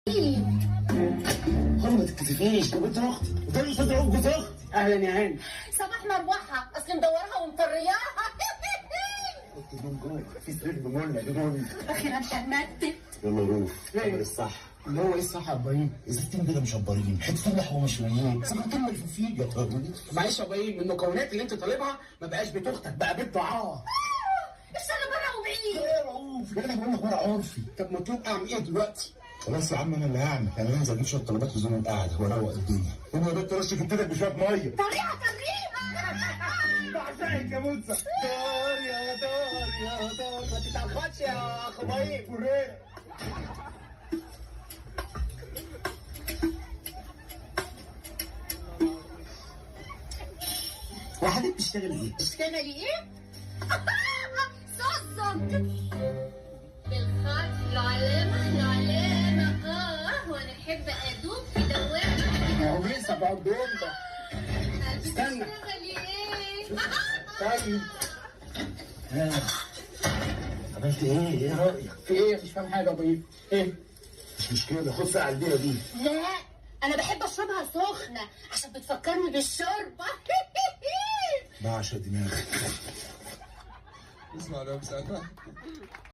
خلاص ما تتكسفيش، ده بنت اختي وده الاستاذ رؤوف جوز اختي. اهلا يا هاني. صباح مروحه، اصل مدورها ومطرياها. قلت نوم جوه في سرير بمولنا بدون. اخيرا اتمدت. يلا روح اعمل الصح. اللي هو ايه الصح يا ابراهيم؟ ازازتين كده مشبرين، حتتين لحمه مشويين، سمكتين ملفوفين يا طارق. معلش يا ابراهيم، المكونات اللي انت طالبها ما بقاش بيت اختك، بقى بيت ضعاف. اشتغل بره وبعيد. يا رؤوف يا انا بقول لك ورق عرفي. طب ما تقوم اعمل ايه دلوقتي؟ خلاص يا عم انا اللي هعمل، انا هنزل اجيب شويه طلبات في زون القعده واروق الدنيا. انا يا بنت رش كتتك بشويه ميه. طريقه بعشقك يا موسى. دار يا دار يا دار ما تتعقدش يا اخ ابراهيم. وريه. وحضرتك بتشتغلي ايه؟ تشتغلي ايه؟ صوصك بالخط العلامة وانا احب ادوب في دوامة. هو لسه بقى ده. استنى. تشتغلي ايه؟ طيب عملت ايه؟ ايه رايك؟ في ايه؟ مش فاهم حاجه يا ابراهيم. ايه؟ مش مشكله، خد ساعه البيره دي. لا انا بحب اشربها سخنة عشان بتفكرني بالشوربة. بعشق دماغي. اسمع لو ساعتها